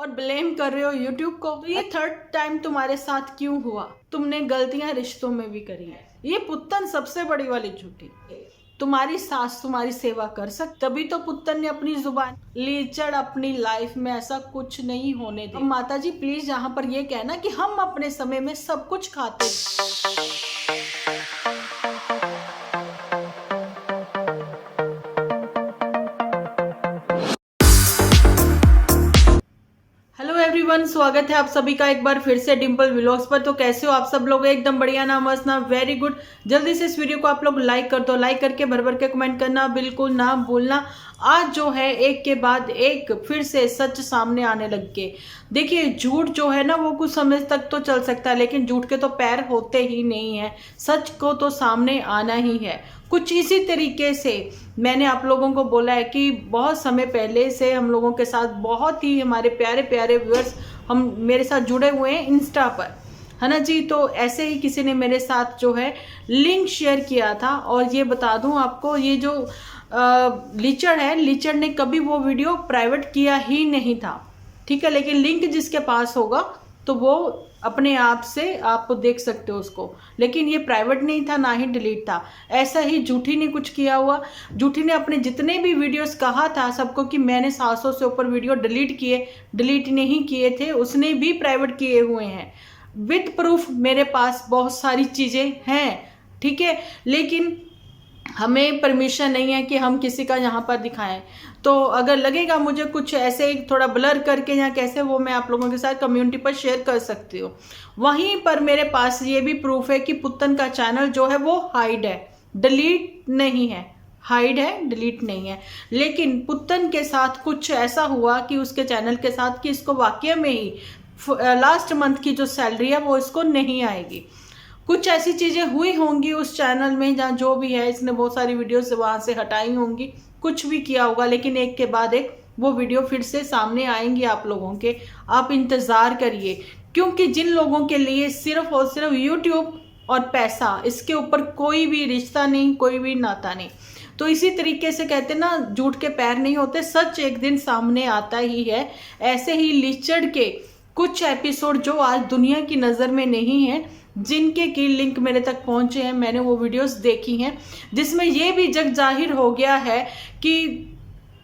और ब्लेम कर रहे हो यूट्यूब को। तो ये थर्ड टाइम तुम्हारे साथ क्यों हुआ? तुमने गलतियां रिश्तों में भी करी है। ये पुत्तन सबसे बड़ी वाली झूठी। तुम्हारी सास तुम्हारी सेवा कर सकती, तभी तो पुत्तन ने अपनी जुबान लीचड़ अपनी लाइफ में ऐसा कुछ नहीं होने दे। माता जी प्लीज यहाँ पर ये कहना कि हम अपने समय में सब कुछ खाते। हेलो एवरीवन, स्वागत है आप सभी का एक बार फिर से डिम्पल व्लॉग्स पर। तो कैसे हो आप सब लोग? एकदम बढ़िया ना, मस्त ना, वेरी गुड। जल्दी से इस वीडियो को आप लोग लाइक कर दो। लाइक करके भर भर के कमेंट करना बिल्कुल ना भूलना। आज जो है एक के बाद एक फिर से सच सामने आने लग गए। देखिए झूठ जो है ना वो कुछ समय तक तो चल सकता है, लेकिन झूठ के तो पैर होते ही नहीं है। सच को तो सामने आना ही है। कुछ इसी तरीके से मैंने आप लोगों को बोला है कि बहुत समय पहले से हम लोगों के साथ बहुत ही हमारे प्यारे प्यारे व्यूअर्स हम मेरे साथ जुड़े हुए हैं इंस्टा पर, है ना जी। तो ऐसे ही किसी ने मेरे साथ जो है लिंक शेयर किया था। और ये बता दूं आपको, ये जो लीचड़ है, लीचड़ ने कभी वो वीडियो प्राइवेट किया ही नहीं था, ठीक है। लेकिन लिंक जिसके पास होगा तो वो अपने आप से आप देख सकते हो उसको, लेकिन ये प्राइवेट नहीं था, ना ही डिलीट था। ऐसा ही झूठी ने कुछ किया हुआ। झूठी ने अपने जितने भी वीडियोस कहा था सबको कि मैंने 700 से ऊपर वीडियो डिलीट नहीं किए थे, उसने भी प्राइवेट किए हुए हैं विद प्रूफ। मेरे पास बहुत सारी चीजें हैं, ठीक है, लेकिन हमें परमिशन नहीं है कि हम किसी का यहाँ पर दिखाएं। तो अगर लगेगा मुझे कुछ ऐसे थोड़ा ब्लर करके या कैसे, वो मैं आप लोगों के साथ कम्युनिटी पर शेयर कर सकती हूँ। वहीं पर मेरे पास ये भी प्रूफ है कि पुत्तन का चैनल जो है वो हाइड है, डिलीट नहीं है। हाइड है, डिलीट नहीं है। लेकिन पुत्तन के साथ कुछ ऐसा हुआ कि उसके चैनल के साथ कि इसको वाकई में ही लास्ट मंथ की जो सैलरी है वो इसको नहीं आएगी। कुछ ऐसी चीजें हुई होंगी उस चैनल में, जहाँ जो भी है इसने बहुत सारी वीडियोस वहां से हटाई होंगी, कुछ भी किया होगा, लेकिन एक के बाद एक वो वीडियो फिर से सामने आएंगी आप लोगों के। आप इंतजार करिए, क्योंकि जिन लोगों के लिए सिर्फ और सिर्फ यूट्यूब और पैसा, इसके ऊपर कोई भी रिश्ता नहीं, कोई भी नाता नहीं। तो इसी तरीके से कहते ना, झूठ के पैर नहीं होते, सच एक दिन सामने आता ही है। ऐसे ही लीचड़ के कुछ एपिसोड जो आज दुनिया की नजर में नहीं है, जिनके की लिंक मेरे तक पहुंचे हैं, मैंने वो वीडियोस देखी हैं, जिसमें ये भी जग जाहिर हो गया है कि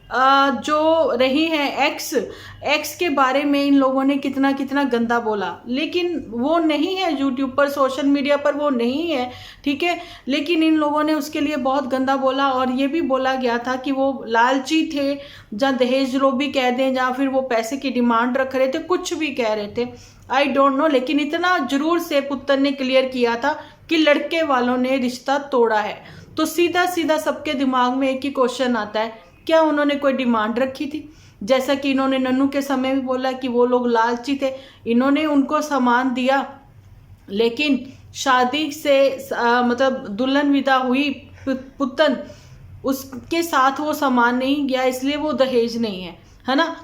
जो रही है एक्स के बारे में इन लोगों ने कितना कितना गंदा बोला। लेकिन वो नहीं है यूट्यूब पर, सोशल मीडिया पर वो नहीं है, ठीक है, लेकिन इन लोगों ने उसके लिए बहुत गंदा बोला। और ये भी बोला गया था कि वो लालची थे, जहाँ दहेज लोभी कह दें, जहाँ फिर वो पैसे की डिमांड रख रहे थे, कुछ भी कह रहे थे, आई डोंट नो। लेकिन इतना जरूर से पुत्तन ने क्लियर किया था कि लड़के वालों ने रिश्ता तोड़ा है। तो सीधा सीधा सबके दिमाग में एक ही क्वेश्चन आता है, क्या उन्होंने कोई डिमांड रखी थी? जैसा कि इन्होंने नन्नू के समय भी बोला कि वो लोग लालची थे, इन्होंने उनको सामान दिया, लेकिन शादी से मतलब दुल्हन विदा हुई पुत्तन, उसके साथ वो सामान नहीं गया, इसलिए वो दहेज नहीं है ना।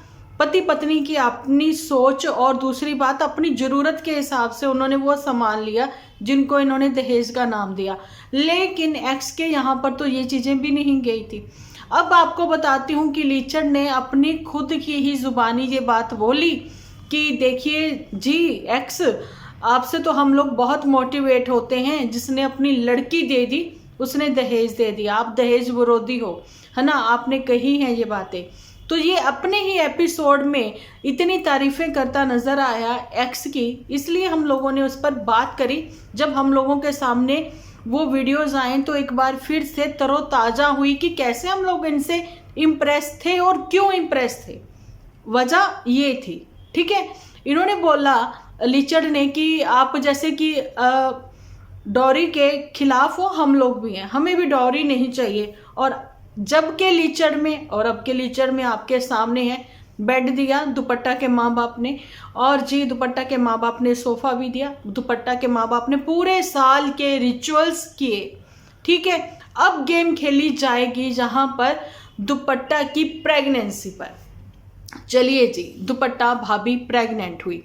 पति पत्नी की अपनी सोच, और दूसरी बात अपनी जरूरत के हिसाब से उन्होंने वो सामान लिया जिनको इन्होंने दहेज का नाम दिया। लेकिन एक्स के यहाँ पर तो ये चीजें भी नहीं गई थी। अब आपको बताती हूँ कि लीचड़ ने अपनी खुद की ही जुबानी ये बात बोली कि देखिए जी एक्स, आपसे तो हम लोग बहुत मोटिवेट होते हैं, जिसने अपनी लड़की दे दी उसने दहेज दे दिया, आप दहेज विरोधी हो, है ना, आपने कही है ये बातें। तो ये अपने ही एपिसोड में इतनी तारीफें करता नजर आया एक्स की, इसलिए हम लोगों ने उस पर बात करी। जब हम लोगों के सामने वो वीडियोस आए तो एक बार फिर से तरोताजा हुई कि कैसे हम लोग इनसे इम्प्रेस थे और क्यों इम्प्रेस थे। वजह ये थी, ठीक है। इन्होंने बोला लीचड़ ने कि आप जैसे कि डॉरी के खिलाफ हो, हम लोग भी हैं, हमें भी डॉरी नहीं चाहिए। और जब के लीचड़ में और अब के लीचड़ में आपके सामने है, बेड दिया दुपट्टा के माँ बाप ने, और जी दुपट्टा के माँ बाप ने सोफा भी दिया, दुपट्टा के माँ बाप ने पूरे साल के रिचुअल्स किए, ठीक है। अब गेम खेली जाएगी जहां पर दुपट्टा की प्रेगनेंसी पर। चलिए जी, दुपट्टा भाभी प्रेग्नेंट हुई,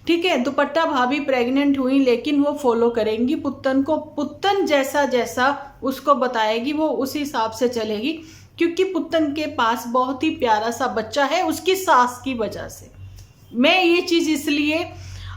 ठीक है, दुपट्टा भाभी प्रेग्नेंट हुई, लेकिन वो फॉलो करेंगी पुत्तन को। पुत्तन जैसा जैसा उसको बताएगी वो उसी हिसाब से चलेगी, क्योंकि पुत्तन के पास बहुत ही प्यारा सा बच्चा है उसकी सास की वजह से, मैं ये चीज़ इसलिए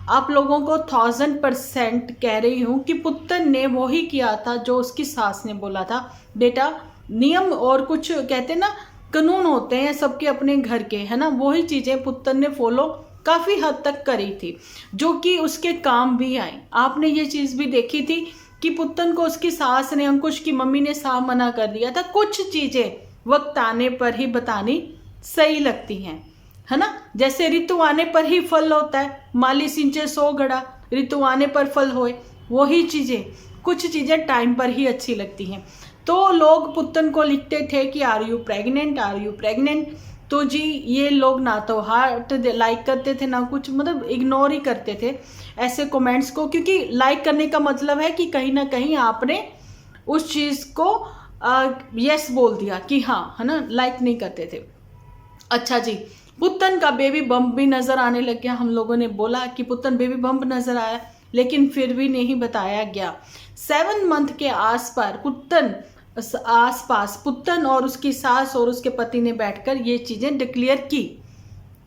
आप लोगों को 1000% कह रही हूँ कि पुत्तन ने वो ही किया था जो उसकी सास ने बोला था। बेटा, नियम और कुछ कहते ना कानून होते हैं सबके अपने घर के, है ना, वही चीज़ें पुत्तन ने फॉलो काफ़ी हद तक करी थी, जो कि उसके काम भी आई। आपने ये चीज़ भी देखी थी कि पुत्तन को उसकी सास ने, अंकुश की मम्मी ने साफ मना कर दिया था, कुछ चीज़ें वक्त आने पर ही बतानी सही लगती हैं, है ना। जैसे ऋतु आने पर ही फल होता है, माली सिंचे 100 घड़ा, ऋतु आने पर फल होए, वही चीज़ें, कुछ चीज़ें टाइम पर ही अच्छी लगती हैं। तो लोग पुत्तन को लिखते थे कि are you pregnant, are you pregnant. तो जी ये लोग ना तो हार्ट लाइक करते थे ना कुछ, मतलब इग्नोर ही करते थे ऐसे कमेंट्स को, क्योंकि लाइक करने का मतलब है कि कहीं ना कहीं आपने उस चीज़ को यस बोल दिया कि हाँ, है ना, लाइक नहीं करते थे। अच्छा जी, पुत्तन का बेबी बम्प भी नज़र आने लग गया। हम लोगों ने बोला कि पुत्तन बेबी बम्प नज़र आया, लेकिन फिर भी नहीं बताया गया। 7 मंथ के आसपास पुत्तन और उसकी सास और उसके पति ने बैठकर ये चीज़ें डिक्लेयर की,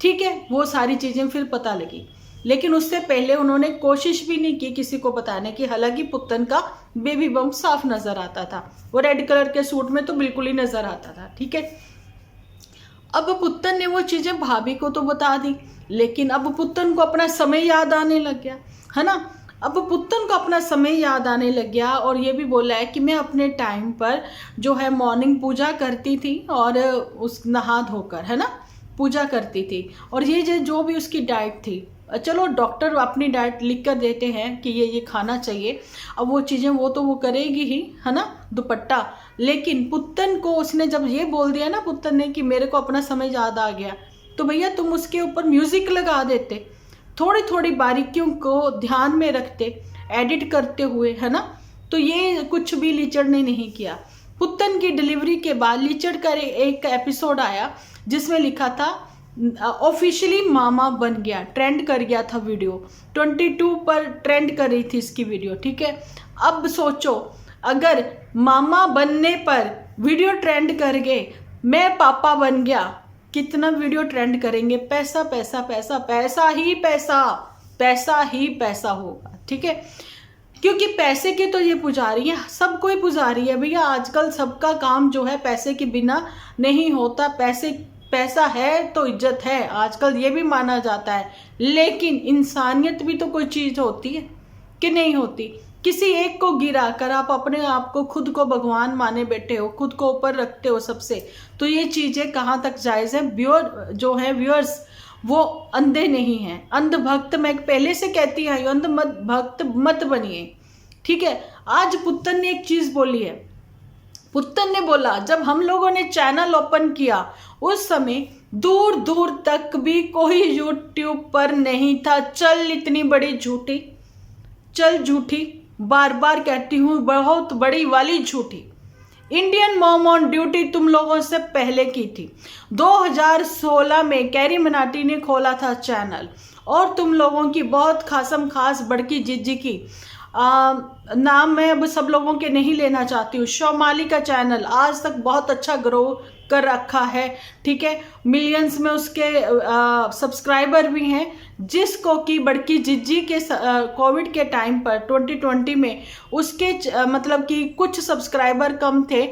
ठीक है, वो सारी चीज़ें फिर पता लगी। लेकिन उससे पहले उन्होंने कोशिश भी नहीं की किसी को बताने की। हालांकि पुत्तन का बेबी बम्प साफ नज़र आता था, वो रेड कलर के सूट में तो बिल्कुल ही नज़र आता था, ठीक है। अब पुत्तन ने वो चीज़ें भाभी को तो बता दी, लेकिन अब पुत्तन को अपना समय याद आने लग गया, है ना। अब पुत्तन को अपना समय याद आने लग गया और ये भी बोला है कि मैं अपने टाइम पर जो है मॉर्निंग पूजा करती थी और उस नहा धोकर, है ना, पूजा करती थी। और ये जो भी उसकी डाइट थी, चलो डॉक्टर अपनी डाइट लिख कर देते हैं कि ये खाना चाहिए, अब वो चीज़ें वो तो वो करेगी ही, है ना, दुपट्टा। लेकिन पुत्तन को उसने जब ये बोल दिया ना, पुत्तन ने, कि मेरे को अपना समय याद आ गया, तो भैया तुम उसके ऊपर म्यूज़िक लगा देते, थोड़ी थोड़ी बारीकियों को ध्यान में रखते, एडिट करते हुए, है ना। तो ये कुछ भी लीचड़ ने नहीं किया। पुत्तन की डिलीवरी के बाद लीचड़ का एक एपिसोड आया जिसमें लिखा था ऑफिशियली मामा बन गया, ट्रेंड कर गया था वीडियो, 22 पर ट्रेंड कर रही थी इसकी वीडियो, ठीक है। अब सोचो, अगर मामा बनने पर वीडियो ट्रेंड कर गए, मैं पापा बन गया, कितना वीडियो ट्रेंड करेंगे। पैसा पैसा पैसा पैसा ही पैसा, पैसा ही पैसा होगा, ठीक है। क्योंकि पैसे की तो ये पुजारी है, सब कोई पुजारी है भैया। आजकल सबका काम जो है पैसे के बिना नहीं होता। पैसा है तो इज्जत है, आजकल ये भी माना जाता है। लेकिन इंसानियत भी तो कोई चीज़ होती है कि नहीं होती। किसी एक को गिरा कर आप अपने आप को, खुद को भगवान माने बैठे हो, खुद को ऊपर रखते हो सबसे, तो ये चीज़ें कहाँ तक जायज़ है। व्यूअर्स वो अंधे नहीं हैं, अंधभक्त मैं पहले से कहती आई हूँ, अंधभक्त मत बनिए, ठीक है। आज पुत्तन ने एक चीज़ बोली है, पुत्तन ने बोला जब हम लोगों ने चैनल ओपन किया उस समय दूर दूर तक भी कोई यूट्यूब पर नहीं था। चल इतनी बड़ी झूठी, चल झूठी, बार बार कहती हूँ, बहुत बड़ी वाली झूठी। इंडियन मॉम ऑन ड्यूटी तुम लोगों से पहले की थी। 2016 में कैरी मनाटी ने खोला था चैनल, और तुम लोगों की बहुत खास बड़की जिज्जी की नाम मैं अब सब लोगों के नहीं लेना चाहती हूँ। शोमाली का चैनल आज तक बहुत अच्छा ग्रो कर रखा है, ठीक है। मिलियंस में उसके सब्सक्राइबर भी हैं, जिसको कि बड़की जिज्जी के कोविड के टाइम पर 2020 में उसके मतलब कि कुछ सब्सक्राइबर कम थे,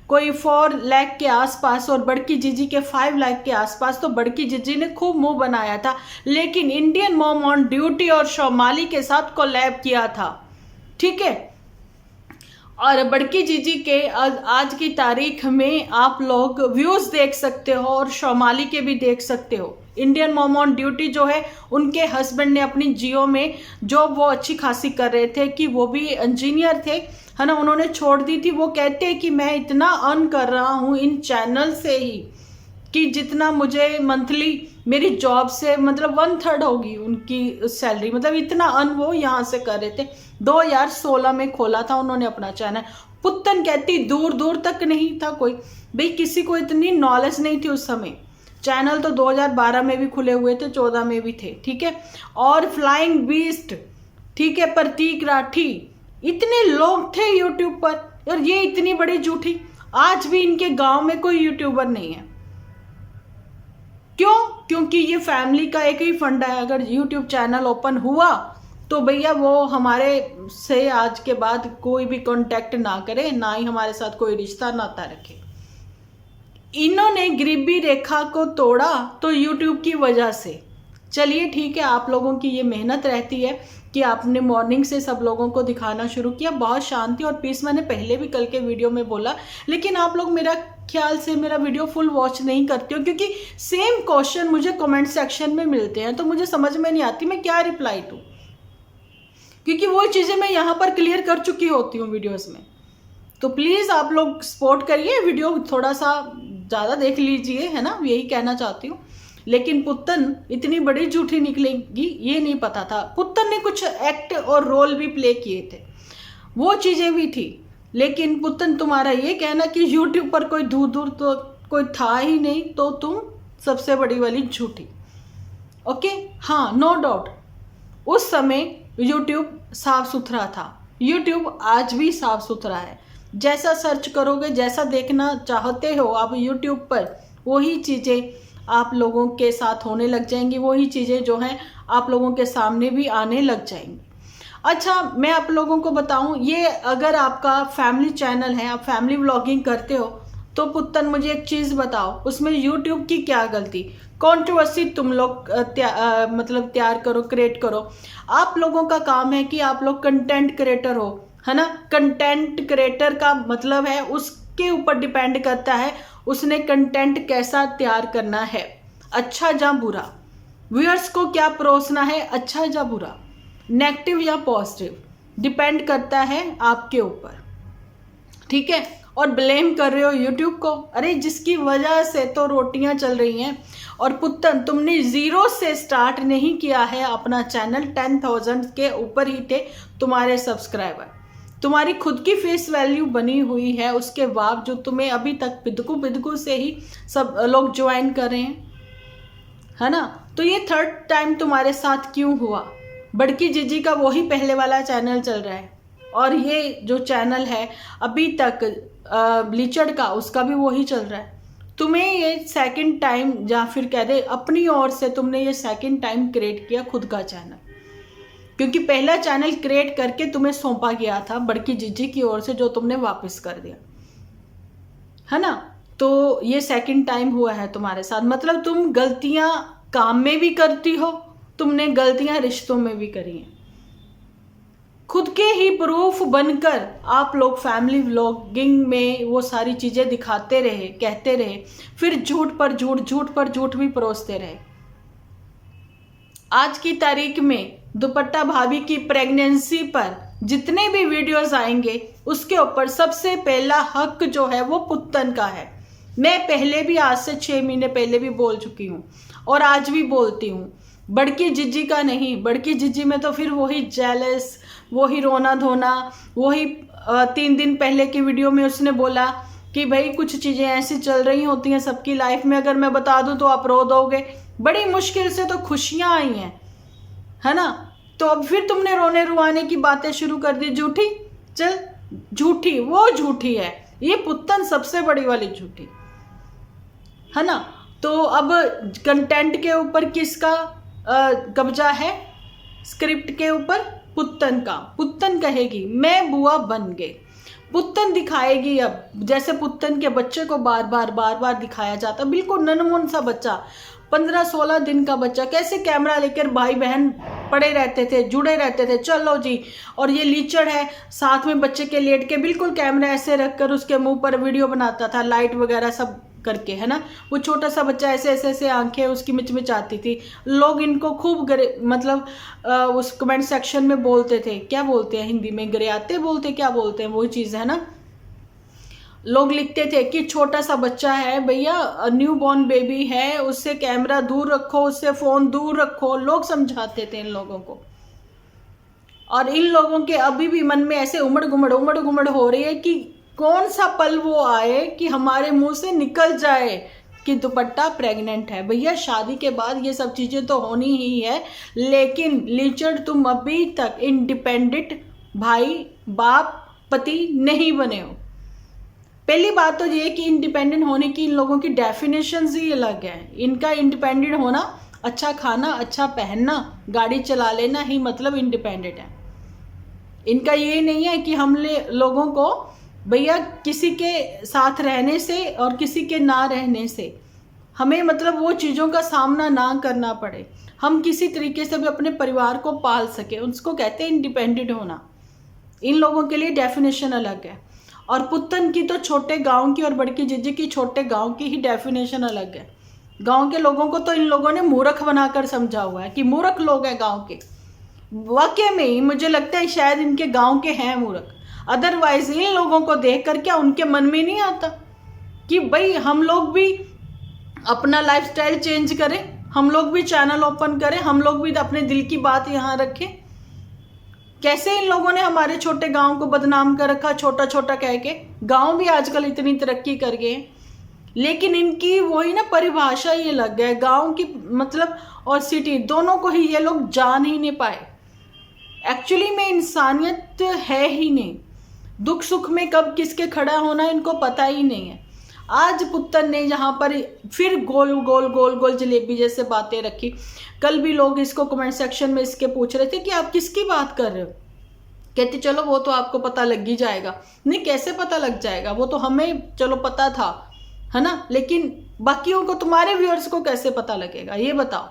कोई 4 लाख के आसपास, और बड़की जिज्जी के 5 लाख के आसपास। तो बड़की जिज्जी ने खूब मुंह बनाया था, लेकिन इंडियन मॉम ऑन ड्यूटी और शोमाली के साथ कोलैब किया था, ठीक है। और बड़की जीजी के आज की तारीख में आप लोग व्यूज़ देख सकते हो और शोमाली के भी देख सकते हो। इंडियन मॉम ऑन ड्यूटी जो है, उनके हस्बैंड ने अपनी जियो में जॉब वो अच्छी खासी कर रहे थे, कि वो भी इंजीनियर थे, है ना, उन्होंने छोड़ दी थी। वो कहते हैं कि मैं इतना अर्न कर रहा हूँ इन चैनल से ही कि जितना मुझे मंथली मेरी जॉब से, मतलब 1/3 होगी उनकी सैलरी, मतलब इतना अर्न वो यहाँ से कर रहे थे। 2016 में खोला था उन्होंने अपना चैनल। पुत्तन कहती दूर दूर तक नहीं था कोई, भाई किसी को इतनी नॉलेज नहीं थी उस समय। चैनल तो 2012 में भी खुले हुए थे, 14 में भी थे, ठीक है। और फ्लाइंग बीस्ट, ठीक है, प्रतीक राठी, इतने लोग थे यूट्यूब पर, और ये इतनी बड़ी झूठी। आज भी इनके गांव में कोई यूट्यूबर नहीं है। क्यों? क्योंकि ये फैमिली का एक ही फंडा है। अगर यूट्यूब चैनल ओपन हुआ तो भैया वो हमारे से आज के बाद कोई भी कांटेक्ट ना करे, ना ही हमारे साथ कोई रिश्ता नाता रखे। इन्होंने गरीबी रेखा को तोड़ा तो यूट्यूब की वजह से। चलिए ठीक है, आप लोगों की ये मेहनत रहती है कि आपने मॉर्निंग से सब लोगों को दिखाना शुरू किया, बहुत शांति और पीस। मैंने पहले भी कल के वीडियो में बोला, लेकिन आप लोग मेरा ख्याल से मेरा वीडियो फुल वॉच नहीं करते हो, क्योंकि सेम क्वेश्चन मुझे कमेंट सेक्शन में मिलते हैं तो मुझे समझ में नहीं आती मैं क्या रिप्लाई दूँ, क्योंकि वो चीज़ें मैं यहाँ पर क्लियर कर चुकी होती हूँ वीडियोज़ में। तो प्लीज़ आप लोग सपोर्ट करिए, वीडियो थोड़ा सा ज़्यादा देख लीजिए, है ना, यही कहना चाहती हूँ। लेकिन पुत्तन इतनी बड़ी झूठी निकलेगी ये नहीं पता था। पुत्तन ने कुछ एक्ट और रोल भी प्ले किए थे, वो चीज़ें भी थी, लेकिन पुत्तन तुम्हारा ये कहना कि यूट्यूब पर कोई दूर दूर तो कोई था ही नहीं, तो तुम सबसे बड़ी वाली झूठी। ओके, हाँ, नो डाउट उस समय यूट्यूब साफ सुथरा था, यूट्यूब आज भी साफ सुथरा है। जैसा सर्च करोगे, जैसा देखना चाहते हो आप यूट्यूब पर, वही चीज़ें आप लोगों के साथ होने लग जाएंगी, वही चीज़ें जो हैं आप लोगों के सामने भी आने लग जाएंगी। अच्छा, मैं आप लोगों को बताऊं, ये अगर आपका फैमिली चैनल है, आप फैमिली व्लॉगिंग करते हो, तो पुत्तन मुझे एक चीज़ बताओ, उसमें यूट्यूब की क्या गलती? कंट्रोवर्सी तुम लोग मतलब तैयार करो, क्रिएट करो। आप लोगों का काम है कि आप लोग कंटेंट क्रिएटर हो, है ना। कंटेंट क्रिएटर का मतलब है उसके ऊपर डिपेंड करता है उसने कंटेंट कैसा तैयार करना है, अच्छा या बुरा, व्यूअर्स को क्या परोसना है, अच्छा या बुरा, नेगेटिव या पॉजिटिव, डिपेंड करता है आपके ऊपर, ठीक है। और ब्लेम कर रहे हो यूट्यूब को, अरे जिसकी वजह से तो रोटियां चल रही हैं। और पुत्तन तुमने जीरो से स्टार्ट नहीं किया है अपना चैनल, 10,000 के ऊपर ही थे तुम्हारे सब्सक्राइबर, तुम्हारी खुद की फेस वैल्यू बनी हुई है, उसके बावजूद तुम्हें अभी तक बिदकू से ही सब लोग ज्वाइन कर रहे हैं, है ना। तो ये थर्ड टाइम तुम्हारे साथ क्यों हुआ? बड़की जीजी का वही पहले वाला चैनल चल रहा है, और ये जो चैनल है अभी तक लीचड़ का, उसका भी वही चल रहा है। तुम्हें ये सेकंड टाइम, या फिर कह दे अपनी ओर से तुमने ये सेकंड टाइम क्रिएट किया खुद का चैनल, क्योंकि पहला चैनल क्रिएट करके तुम्हें सौंपा गया था बड़की जीजी की ओर से, जो तुमने वापस कर दिया, है ना। तो ये सेकंड टाइम हुआ है तुम्हारे साथ, मतलब तुम गलतियां काम में भी करती हो, तुमने गलतियां रिश्तों में भी करी हैं। खुद के ही प्रूफ बनकर आप लोग फैमिली व्लॉगिंग में वो सारी चीज़ें दिखाते रहे, कहते रहे, फिर झूठ पर झूठ, झूठ पर झूठ भी परोसते रहे। आज की तारीख में दुपट्टा भाभी की प्रेगनेंसी पर जितने भी वीडियोस आएंगे, उसके ऊपर सबसे पहला हक जो है वो पुत्तन का है। मैं पहले भी, आज से 6 महीने पहले भी बोल चुकी हूँ और आज भी बोलती हूँ, बड़की जिज्जी का नहीं। बड़की जिज्जी में तो फिर वही जेलस, वही रोना धोना, वही 3 दिन पहले की वीडियो में उसने बोला कि भाई कुछ चीज़ें ऐसी चल रही होती हैं सबकी लाइफ में, अगर मैं बता दूं तो आप रो दोगे। बड़ी मुश्किल से तो खुशियां आई हैं, है ना। तो अब फिर तुमने रोने रुआने की बातें शुरू कर दी। झूठी, चल झूठी, वो झूठी है, ये पुत्तन सबसे बड़ी वाली झूठी, है ना। तो अब कंटेंट के ऊपर किसका कब्जा है? स्क्रिप्ट के ऊपर पुत्तन का। पुत्तन कहेगी मैं बुआ बन गई, पुत्तन दिखाएगी। अब जैसे पुत्तन के बच्चे को बार बार दिखाया जाता, बिल्कुल नन्मुन सा बच्चा, 15-16 दिन का बच्चा, कैसे कैमरा लेकर भाई बहन पड़े रहते थे, जुड़े रहते थे, चलो जी। और ये लीचड़ है, साथ में बच्चे के लेट के बिल्कुल कैमरा ऐसे रखकर उसके मुंह पर वीडियो बनाता था, लाइट वगैरह सब करके, है ना। वो छोटा सा बच्चा ऐसे ऐसे ऐसे आंखें उसकी मिचमिच आती थी। लोग इनको खूब मतलब उस कमेंट सेक्शन में बोलते थे, क्या बोलते हैं हिंदी में, गरियाते बोलते, क्या बोलते हैं, वो चीज़ है ना। लोग लिखते थे कि छोटा सा बच्चा है भैया, न्यू बॉर्न बेबी है, उससे कैमरा दूर रखो, उससे फ़ोन दूर रखो, लोग समझाते थे इन लोगों को। और इन लोगों के अभी भी मन में ऐसे उमड़ घुमड़ हो रही है कि कौन सा पल वो आए कि हमारे मुंह से निकल जाए कि दुपट्टा प्रेग्नेंट है। भैया शादी के बाद ये सब चीज़ें तो होनी ही है, लेकिन लीचड़ तुम अभी तक इंडिपेंडेंट भाई बाप पति नहीं बने हो। पहली बात तो ये कि इंडिपेंडेंट होने की इन लोगों की डेफिनेशंस ही अलग है। इनका इंडिपेंडेंट होना अच्छा खाना, अच्छा पहनना, गाड़ी चला लेना ही मतलब इंडिपेंडेंट है। इनका ये नहीं है कि हम लोगों को भैया किसी के साथ रहने से और किसी के ना रहने से हमें मतलब वो चीज़ों का सामना ना करना पड़े, हम किसी तरीके से भी अपने परिवार को पाल सके, उसको कहते हैं इंडिपेंडेंट होना। इन लोगों के लिए डेफिनेशन अलग है। और पुत्तन की तो छोटे गांव की और बड़की जीजी की छोटे गांव की ही डेफिनेशन अलग है। गांव के लोगों को तो इन लोगों ने मूर्ख बनाकर समझा हुआ है कि मूर्ख लोग हैं गांव के। वाकई में ही मुझे लगता है शायद इनके गांव के हैं मूर्ख, अदरवाइज इन लोगों को देखकर क्या उनके मन में नहीं आता कि भाई हम लोग भी अपना लाइफस्टाइल चेंज करें, हम लोग भी चैनल ओपन करें, हम लोग भी अपने दिल की बात यहाँ रखें। कैसे इन लोगों ने हमारे छोटे गांव को बदनाम कर रखा, छोटा छोटा कह के। गांव भी आजकल इतनी तरक्की कर गए हैं, लेकिन इनकी वही ना परिभाषा ये लग गया, गांव की मतलब और सिटी दोनों को ही ये लोग जान ही नहीं पाए। एक्चुअली में इंसानियत है ही नहीं, दुख सुख में कब किसके खड़ा होना इनको पता ही नहीं है। आज पुत्तन ने यहाँ पर फिर गोल गोल गोल गोल जलेबी जैसे बातें रखी। कल भी लोग इसको कमेंट सेक्शन में इसके पूछ रहे थे कि आप किसकी बात कर रहे हो। कहती चलो वो तो आपको पता लग ही जाएगा। नहीं, कैसे पता लग जाएगा, वो तो हमें चलो पता था, है ना, लेकिन बाकियों को, तुम्हारे व्यूअर्स को कैसे पता लगेगा ये बताओ,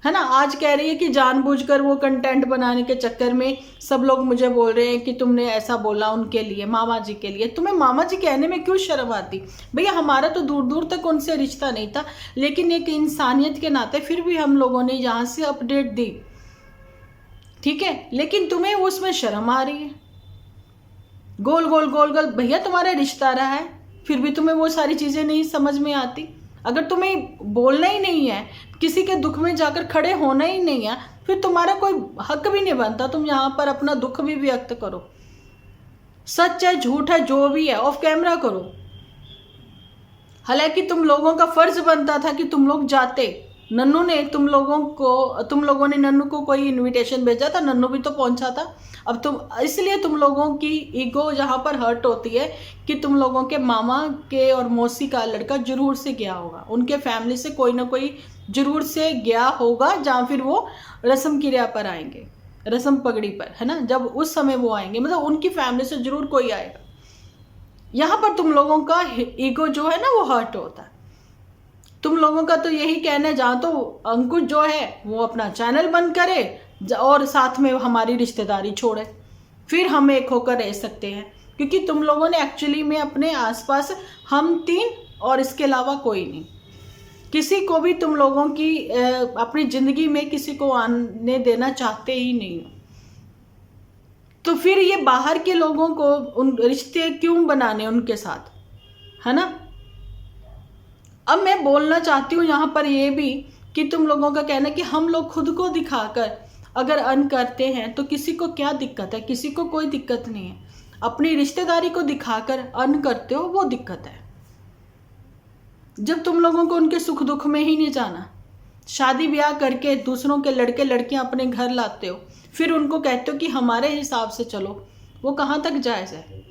है ना। आज कह रही है कि जानबूझकर वो कंटेंट बनाने के चक्कर में सब लोग मुझे बोल रहे हैं कि तुमने ऐसा बोला उनके लिए, मामा जी के लिए। तुम्हें मामा जी कहने में क्यों शर्म आती? भैया हमारा तो दूर दूर तक उनसे रिश्ता नहीं था, लेकिन एक इंसानियत के नाते फिर भी हम लोगों ने यहाँ से अपडेट दी, ठीक है। लेकिन तुम्हें उसमें शर्म आ रही है। गोल गोल गोल गोल भैया तुम्हारा रिश्ता रहा है, फिर भी तुम्हें वो सारी चीज़ें नहीं समझ में आती। अगर तुम्हें बोलना ही नहीं है, किसी के दुख में जाकर खड़े होना ही नहीं है, फिर तुम्हारा कोई हक भी नहीं बनता तुम यहाँ पर अपना दुख भी व्यक्त करो। सच है झूठ है जो भी है ऑफ कैमरा करो। हालांकि तुम लोगों का फर्ज बनता था कि तुम लोग जाते। नन्नू ने तुम लोगों ने नन्नू को कोई इनविटेशन भेजा था, नन्नू भी तो पहुंचा था। अब इसलिए तुम लोगों की ईगो जहाँ पर हर्ट होती है कि तुम लोगों के मामा के और मौसी का लड़का जरूर से गया होगा, उनके फैमिली से कोई ना कोई जरूर से गया होगा, जहाँ फिर वो रस्म क्रिया पर आएंगे, रस्म पगड़ी पर, है ना, जब उस समय वो आएंगे मतलब उनकी फैमिली से जरूर कोई आएगा। यहाँ पर तुम लोगों का ईगो जो है ना वो हर्ट होता है। तुम लोगों का तो यही कहना है, जहाँ तो अंकुश जो है वो अपना चैनल बंद करे और साथ में हमारी रिश्तेदारी छोड़े, फिर हम एक होकर रह सकते हैं। क्योंकि तुम लोगों ने एक्चुअली में अपने आसपास हम तीन और इसके अलावा कोई नहीं, किसी को भी तुम लोगों की अपनी ज़िंदगी में किसी को आने देना चाहते ही नहीं हो। तो फिर ये बाहर के लोगों को उन रिश्ते क्यों बनाने उनके साथ, है ना। अब मैं बोलना चाहती हूँ यहाँ पर ये भी कि तुम लोगों का कहना कि हम लोग खुद को दिखाकर अगर अर्न करते हैं तो किसी को क्या दिक्कत है, किसी को कोई दिक्कत नहीं है। अपनी रिश्तेदारी को दिखाकर अर्न करते हो वो दिक्कत है। जब तुम लोगों को उनके सुख दुख में ही नहीं जाना, शादी ब्याह करके दूसरों के लड़के लड़कियां अपने घर लाते हो, फिर उनको कहते हो कि हमारे हिसाब से चलो, वो कहाँ तक जायज़ है?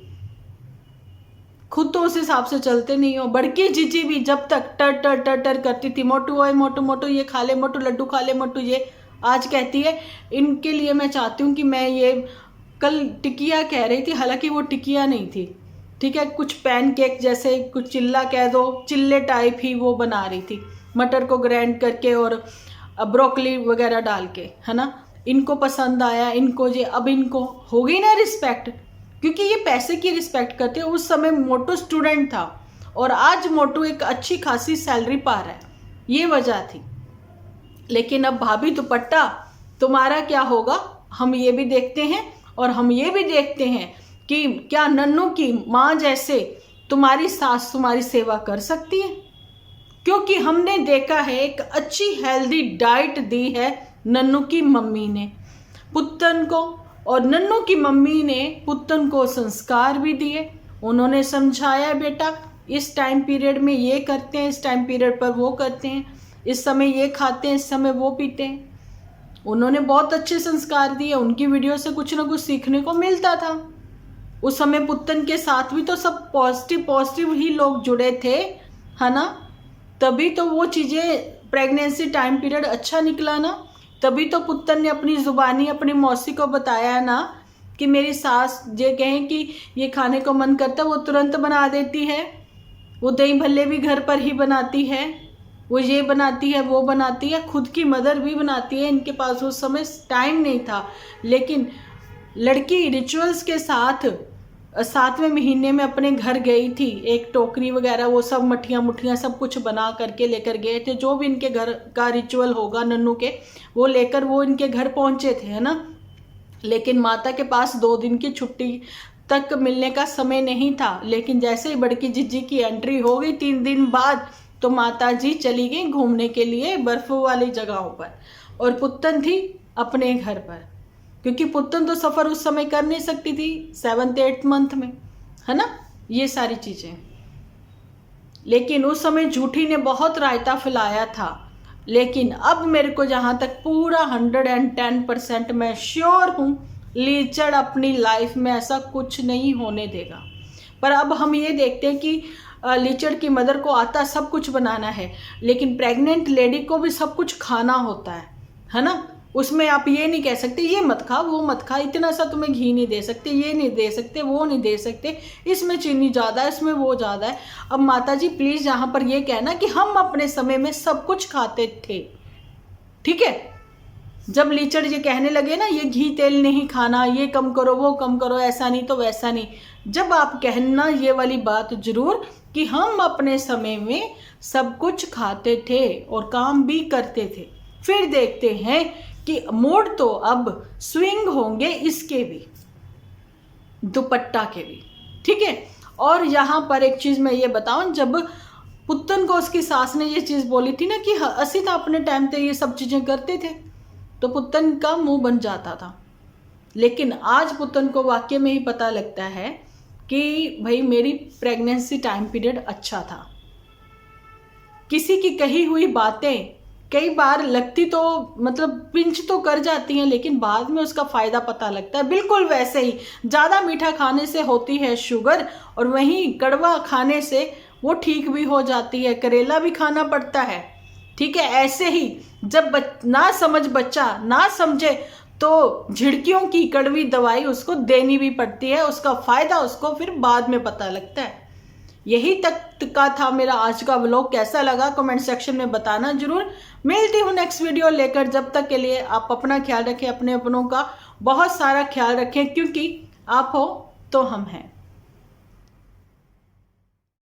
खुद तो उस हिसाब से चलते नहीं हो। बड़की जीजी भी जब तक टर टर टर टर करती थी, मोटू ओए मोटू मोटू ये खा ले, मोटू लड्डू खा ले, मोटू ये, आज कहती है इनके लिए मैं चाहती हूँ कि मैं ये, कल टिकिया कह रही थी, हालांकि वो टिकिया नहीं थी, ठीक है, कुछ पैनकेक जैसे, कुछ चिल्ला कह दो, चिल्ले टाइप ही वो बना रही थी, मटर को ग्राइंड करके और ब्रोकली वगैरह डाल के, है ना। इनको पसंद आया, इनको ये, अब इनको हो गई ना रिस्पेक्ट, क्योंकि ये पैसे की रिस्पेक्ट करते हैं। उस समय मोटू स्टूडेंट था और आज मोटू एक अच्छी खासी सैलरी पा रहा है, ये वजह थी। लेकिन अब भाभी दुपट्टा तुम्हारा क्या होगा हम ये भी देखते हैं, और हम ये भी देखते हैं कि क्या नन्नू की माँ जैसे तुम्हारी सास तुम्हारी सेवा कर सकती है? क्योंकि हमने देखा है एक अच्छी हेल्दी डाइट दी है नन्नू की मम्मी ने पुत्तन को, और नन्नू की मम्मी ने पुत्तन को संस्कार भी दिए। उन्होंने समझाया बेटा इस टाइम पीरियड में ये करते हैं, इस टाइम पीरियड पर वो करते हैं, इस समय ये खाते हैं, इस समय वो पीते हैं। उन्होंने बहुत अच्छे संस्कार दिए, उनकी वीडियो से कुछ ना कुछ सीखने को मिलता था। उस समय पुत्तन के साथ भी तो सब पॉजिटिव ही लोग जुड़े थे, है ना। तभी तो वो चीज़ें प्रेगनेंसी टाइम पीरियड अच्छा निकला ना। तभी तो पुत्तन ने अपनी ज़ुबानी अपनी मौसी को बताया ना कि मेरी सास ये कहें कि ये खाने को मन करता है वो तुरंत बना देती है, वो दही भल्ले भी घर पर ही बनाती है, वो ये बनाती है वो बनाती है, खुद की मदर भी बनाती है। इनके पास उस समय टाइम नहीं था, लेकिन लड़की रिचुअल्स के साथ 7वें महीने में अपने घर गई थी। एक टोकरी वगैरह वो सब मठियाँ मुठियाँ सब कुछ बना करके लेकर गए थे, जो भी इनके घर का रिचुअल होगा नन्नू के, वो लेकर वो इनके घर पहुँचे थे, है ना। लेकिन माता के पास 2 दिन की छुट्टी तक मिलने का समय नहीं था। लेकिन जैसे ही बड़की जिज्जी की एंट्री हो गई 3 दिन बाद, तो माता जी चली गई घूमने के लिए बर्फ वाली जगहों पर, और पुत्तन थी अपने घर पर, क्योंकि पुत्तन तो सफ़र उस समय कर नहीं सकती थी 7th 8th मंथ में, है ना, ये सारी चीज़ें। लेकिन उस समय झूठी ने बहुत रायता फैलाया था। लेकिन अब मेरे को जहाँ तक पूरा 110% मैं श्योर हूँ, लीचड़ अपनी लाइफ में ऐसा कुछ नहीं होने देगा। पर अब हम ये देखते हैं कि लीचड़ की मदर को आता सब कुछ बनाना है, लेकिन प्रेग्नेंट लेडी को भी सब कुछ खाना होता है ना। उसमें आप ये नहीं कह सकते ये मत खा वो मत खा, इतना सा तुम्हें घी नहीं दे सकते, ये नहीं दे सकते, वो नहीं दे सकते, इसमें चीनी ज़्यादा है, इसमें वो ज़्यादा है। अब माता जी प्लीज़ यहाँ पर ये कहना कि हम अपने समय में सब कुछ खाते थे, ठीक है। जब लीचड़ ये कहने लगे ना ये घी तेल नहीं खाना, ये कम करो वो कम करो, ऐसा नहीं तो वैसा नहीं, जब आप कहना ये वाली बात जरूर कि हम अपने समय में सब कुछ खाते थे और काम भी करते थे, फिर देखते हैं कि मूड तो अब स्विंग होंगे इसके भी, दुपट्टा के भी, ठीक है। और यहाँ पर एक चीज़ मैं ये बताऊं, जब पुत्तन को उसकी सास ने ये चीज़ बोली थी ना कि असी तो अपने टाइम पे ये सब चीज़ें करते थे, तो पुत्तन का मुंह बन जाता था। लेकिन आज पुत्तन को वाकई में ही पता लगता है कि भाई मेरी प्रेगनेंसी टाइम पीरियड अच्छा था। किसी की कही हुई बातें कई बार लगती तो मतलब पिंच तो कर जाती हैं, लेकिन बाद में उसका फ़ायदा पता लगता है। बिल्कुल वैसे ही ज़्यादा मीठा खाने से होती है शुगर, और वहीं कड़वा खाने से वो ठीक भी हो जाती है, करेला भी खाना पड़ता है, ठीक है। ऐसे ही जब ना समझ बच्चा ना समझे तो झिड़कियों की कड़वी दवाई उसको देनी भी पड़ती है, उसका फ़ायदा उसको फिर बाद में पता लगता है। यही तक का था मेरा आज का व्लॉग। कैसा लगा कमेंट सेक्शन में बताना जरूर। मिलती हूँ नेक्स्ट वीडियो लेकर, जब तक के लिए आप अपना ख्याल रखें, अपने अपनों का बहुत सारा ख्याल रखें, क्योंकि आप हो तो हम हैं।